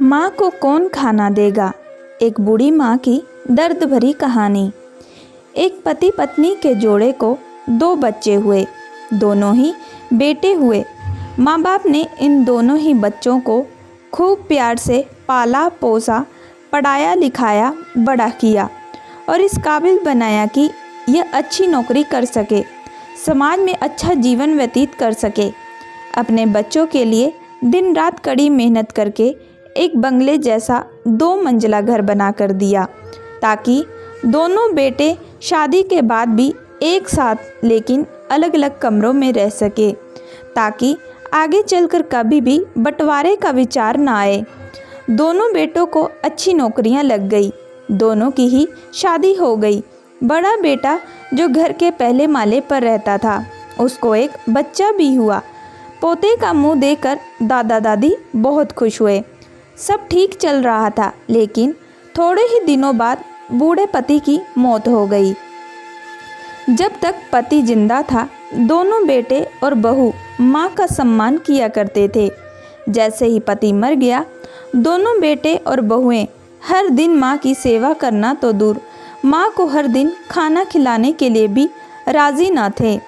माँ को कौन खाना देगा। एक बूढ़ी माँ की दर्द भरी कहानी। एक पति पत्नी के जोड़े को 2 बच्चे हुए, दोनों ही बेटे हुए। माँ बाप ने इन दोनों ही बच्चों को खूब प्यार से पाला पोसा, पढ़ाया लिखाया, बड़ा किया और इस काबिल बनाया कि यह अच्छी नौकरी कर सके, समाज में अच्छा जीवन व्यतीत कर सके। अपने बच्चों के लिए दिन रात कड़ी मेहनत करके एक बंगले जैसा 2 मंजिला घर बना कर दिया, ताकि दोनों बेटे शादी के बाद भी एक साथ लेकिन अलग अलग कमरों में रह सके, ताकि आगे चलकर कभी भी बंटवारे का विचार ना आए। दोनों बेटों को अच्छी नौकरियां लग गई, दोनों की ही शादी हो गई। बड़ा बेटा जो घर के पहले माले पर रहता था, उसको एक बच्चा भी हुआ। पोते का मुंह देखकर दादा दादी बहुत खुश हुए। सब ठीक चल रहा था, लेकिन थोड़े ही दिनों बाद बूढ़े पति की मौत हो गई। जब तक पति जिंदा था, दोनों बेटे और बहू माँ का सम्मान किया करते थे। जैसे ही पति मर गया, दोनों बेटे और बहुएं हर दिन माँ की सेवा करना तो दूर, माँ को हर दिन खाना खिलाने के लिए भी राजी न थे।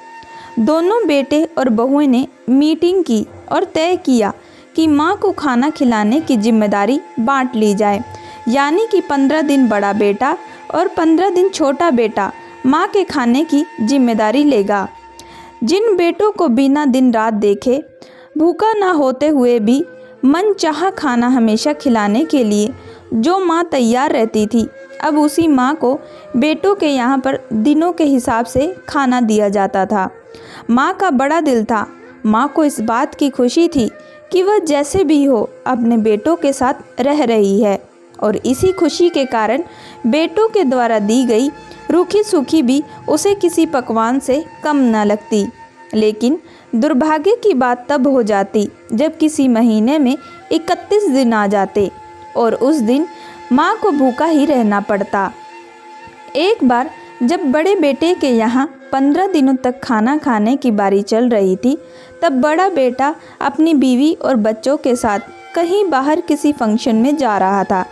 दोनों बेटे और बहुएं ने मीटिंग की और तय किया कि माँ को खाना खिलाने की जिम्मेदारी बांट ली जाए, यानी कि 15 दिन बड़ा बेटा और 15 दिन छोटा बेटा माँ के खाने की जिम्मेदारी लेगा। जिन बेटों को बिना दिन रात देखे भूखा ना होते हुए भी मन चाहा खाना हमेशा खिलाने के लिए जो माँ तैयार रहती थी, अब उसी माँ को बेटों के यहाँ पर दिनों के हिसाब से खाना दिया जाता था। माँ का बड़ा दिल था। माँ को इस बात की खुशी थी कि वह जैसे भी हो अपने बेटों के साथ रह रही है, और इसी खुशी के कारण बेटों के द्वारा दी गई रूखी सूखी भी उसे किसी पकवान से कम न लगती। लेकिन दुर्भाग्य की बात तब हो जाती जब किसी महीने में 31 दिन आ जाते और उस दिन माँ को भूखा ही रहना पड़ता। एक बार जब बड़े बेटे के यहाँ 15 दिनों तक खाना खाने की बारी चल रही थी, तब बड़ा बेटा अपनी बीवी और बच्चों के साथ कहीं बाहर किसी फंक्शन में जा रहा था।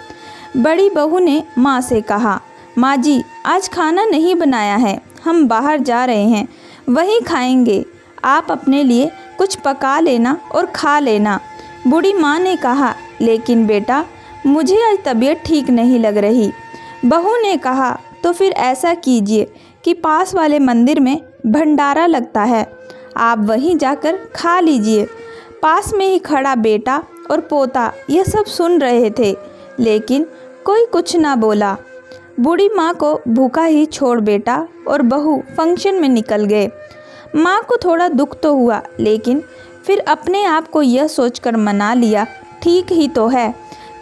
बड़ी बहू ने माँ से कहा, माँ जी, आज खाना नहीं बनाया है, हम बाहर जा रहे हैं, वहीं खाएंगे, आप अपने लिए कुछ पका लेना और खा लेना। बूढ़ी माँ ने कहा, लेकिन बेटा, मुझे आज तबीयत ठीक नहीं लग रही। बहू ने कहा, तो फिर ऐसा कीजिए कि पास वाले मंदिर में भंडारा लगता है, आप वहीं जाकर खा लीजिए। पास में ही खड़ा बेटा और पोता ये सब सुन रहे थे, लेकिन कोई कुछ ना बोला। बूढ़ी माँ को भूखा ही छोड़ बेटा और बहू फंक्शन में निकल गए। माँ को थोड़ा दुख तो हुआ, लेकिन फिर अपने आप को यह सोचकर मना लिया, ठीक ही तो है,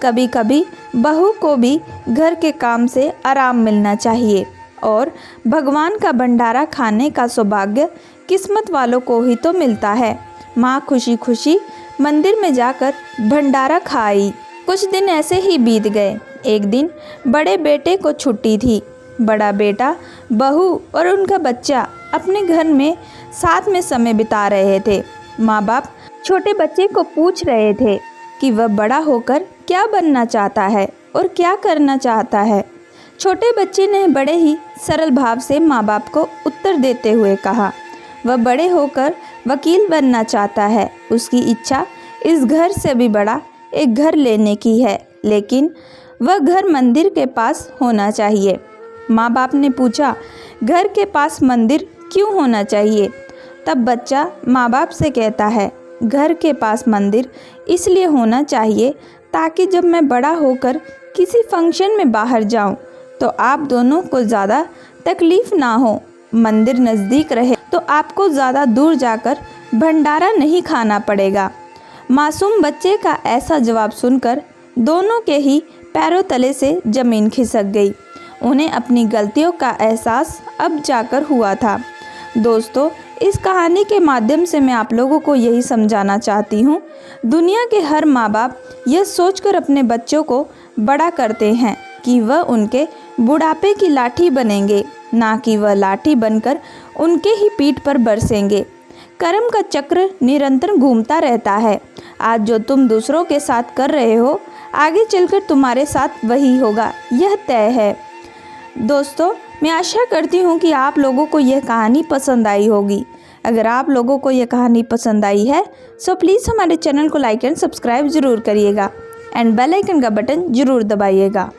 कभी कभी बहू को भी घर के काम से आराम मिलना चाहिए, और भगवान का भंडारा खाने का सौभाग्य किस्मत वालों को ही तो मिलता है। माँ खुशी खुशी मंदिर में जाकर भंडारा खाई। कुछ दिन ऐसे ही बीत गए। एक दिन बड़े बेटे को छुट्टी थी। बड़ा बेटा, बहू और उनका बच्चा अपने घर में साथ में समय बिता रहे थे। माँ बाप छोटे बच्चे को पूछ रहे थे कि वह बड़ा होकर क्या बनना चाहता है और क्या करना चाहता है। छोटे बच्चे ने बड़े ही सरल भाव से माँ बाप को उत्तर देते हुए कहा, वह बड़े होकर वकील बनना चाहता है। उसकी इच्छा इस घर से भी बड़ा एक घर लेने की है, लेकिन वह घर मंदिर के पास होना चाहिए। माँ बाप ने पूछा, घर के पास मंदिर क्यों होना चाहिए? तब बच्चा माँ बाप से कहता है, घर के पास मंदिर इसलिए होना चाहिए ताकि जब मैं बड़ा होकर किसी फंक्शन में बाहर जाऊं तो आप दोनों को ज़्यादा तकलीफ़ ना हो। मंदिर नज़दीक रहे तो आपको ज़्यादा दूर जाकर भंडारा नहीं खाना पड़ेगा। मासूम बच्चे का ऐसा जवाब सुनकर दोनों के ही पैरों तले से ज़मीन खिसक गई। उन्हें अपनी गलतियों का एहसास अब जाकर हुआ था। दोस्तों, इस कहानी के माध्यम से मैं आप लोगों को यही समझाना चाहती हूँ, दुनिया के हर माँ बाप यह सोचकर अपने बच्चों को बड़ा करते हैं कि वह उनके बुढ़ापे की लाठी बनेंगे, ना कि वह लाठी बनकर उनके ही पीठ पर बरसेंगे। कर्म का चक्र निरंतर घूमता रहता है। आज जो तुम दूसरों के साथ कर रहे हो, आगे चलकर तुम्हारे साथ वही होगा, यह तय है। दोस्तों, मैं आशा करती हूँ कि आप लोगों को यह कहानी पसंद आई होगी। अगर आप लोगों को यह कहानी पसंद आई है तो प्लीज़ हमारे चैनल को लाइक एंड सब्सक्राइब ज़रूर करिएगा एंड बेल आइकन का बटन ज़रूर दबाइएगा।